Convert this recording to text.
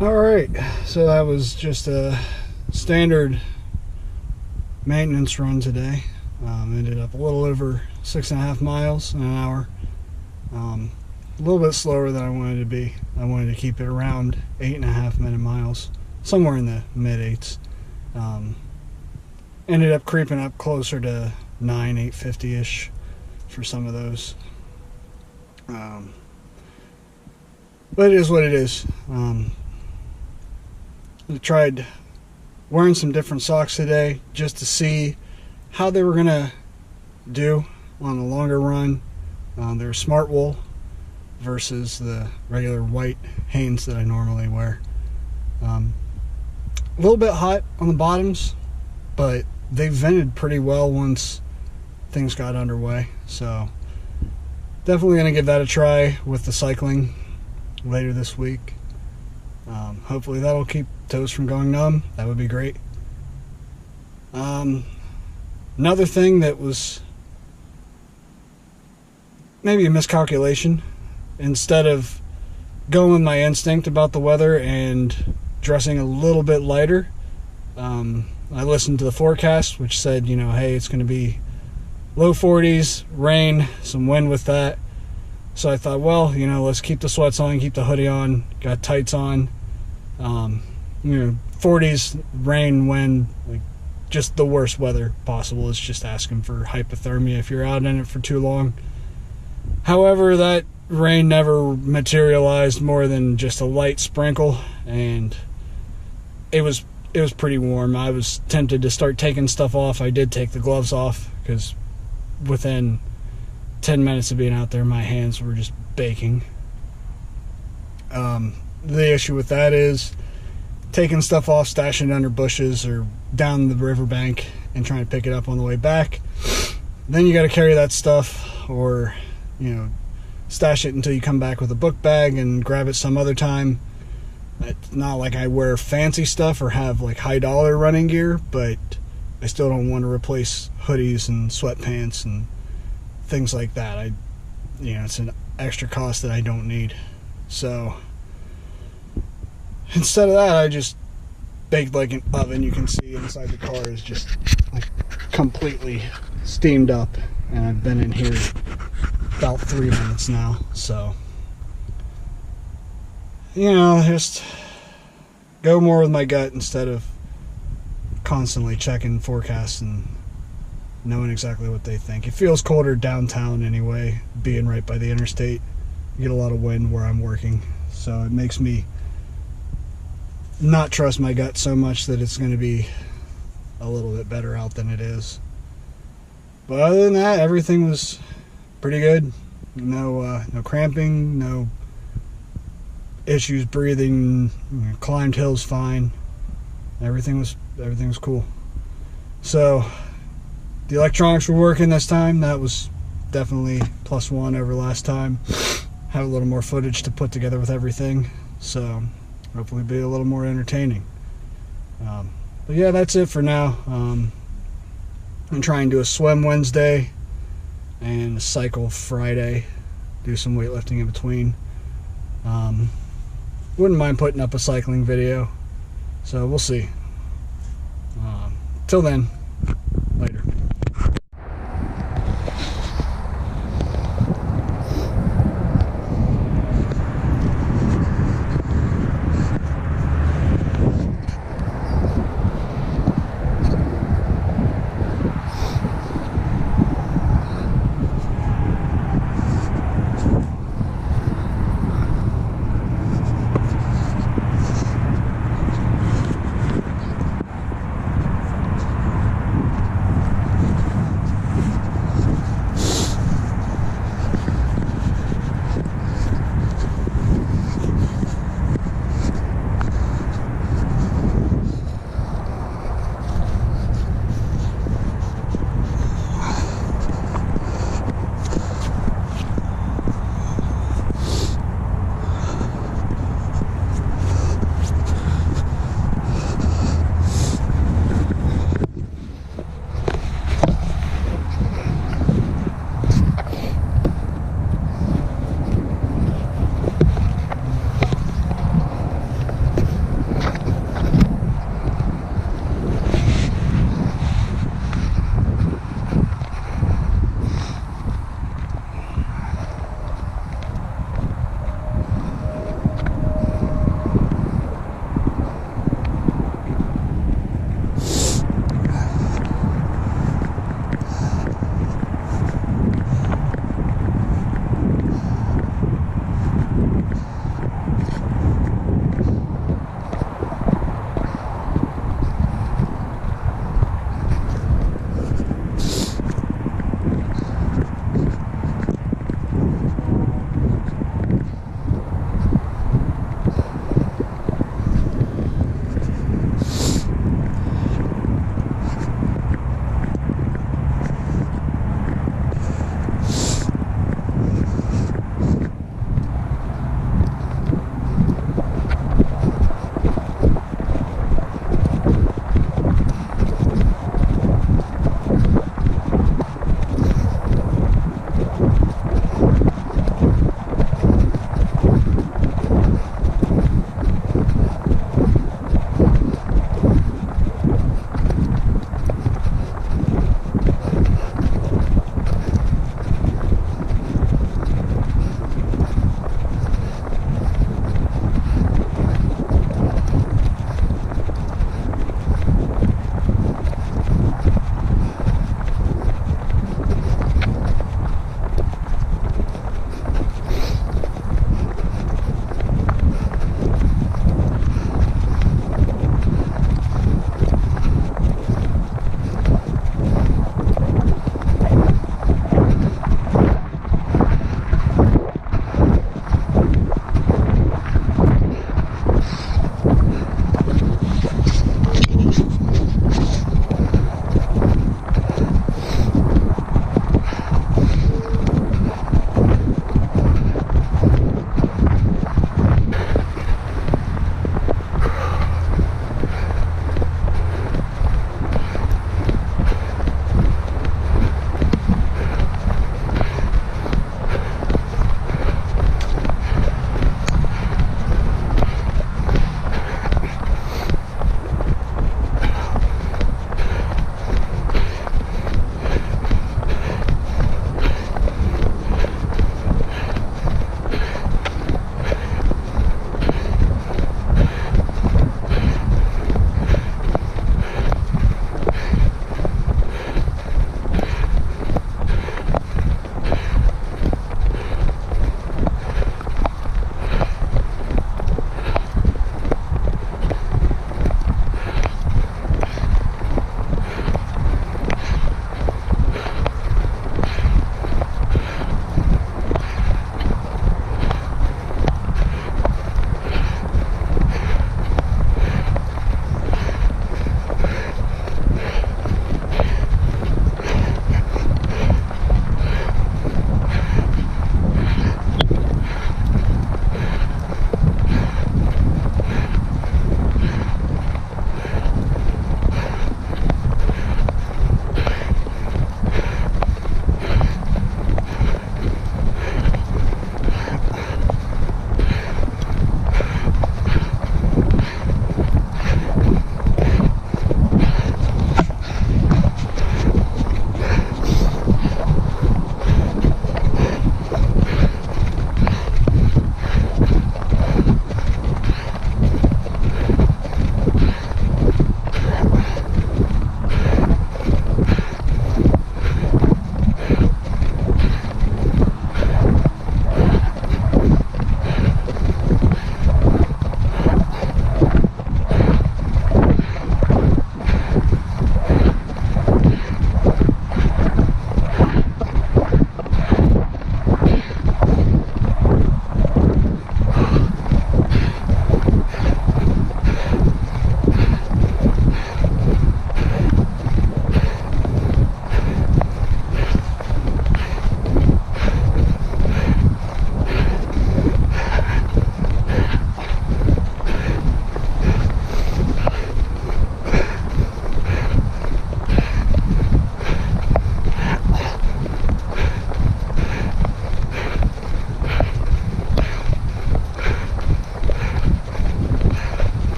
Alright, so that was just a standard maintenance run today. Ended up a little over 6.5 miles in an hour. A little bit slower than I wanted to be. I wanted to keep it around 8.5 minute miles, somewhere in the mid-8s. Ended up creeping up closer to 8:50-ish for some of those. But it is what it is. I tried wearing some different socks today just to see how they were going to do on a longer run. They're smart wool versus the regular white Hanes that I normally wear. A little bit hot on the bottoms, but they vented pretty well once things got underway. So definitely going to give that a try with the cycling later this week. Hopefully that'll keep toes from going numb. That would be great. Another thing that was maybe a miscalculation, instead of going with my instinct about the weather and dressing a little bit lighter, I listened to the forecast, which said, hey, it's going to be low 40s, rain, some wind with that. So I thought, well, let's keep the sweats on, keep the hoodie on, got tights on. 40s, rain, wind, like just the worst weather possible. It's just asking for hypothermia if you're out in it for too long. However, that rain never materialized more than just a light sprinkle, and it was pretty warm. I was tempted to start taking stuff off. I did take the gloves off because within 10 minutes of being out there, my hands were just baking. The issue with that is taking stuff off, stashing it under bushes or down the riverbank and trying to pick it up on the way back. Then you got to carry that stuff, or stash it until you come back with a book bag and grab it some other time. It's not like I wear fancy stuff or have like high dollar running gear, but I still don't want to replace hoodies and sweatpants and things like that. It's an extra cost that I don't need. So instead of that, I just baked like an oven. You can see inside the car is just like completely steamed up, and I've been in here about 3 minutes now. So just go more with my gut instead of constantly checking forecasts and knowing exactly what they think. It feels colder downtown anyway, being right by the interstate. You get a lot of wind where I'm working, so it makes me not trust my gut so much that it's going to be a little bit better out than it is. But other than that, everything was pretty good. No cramping, no issues breathing. Climbed hills fine. Everything was cool. So the electronics were working this time. That was definitely +1 over last time. Have a little more footage to put together with everything, so hopefully be a little more entertaining. But yeah, that's it for now. I'm trying to do a swim Wednesday and a cycle Friday. Do some weightlifting in between. Wouldn't mind putting up a cycling video, so we'll see. Till then,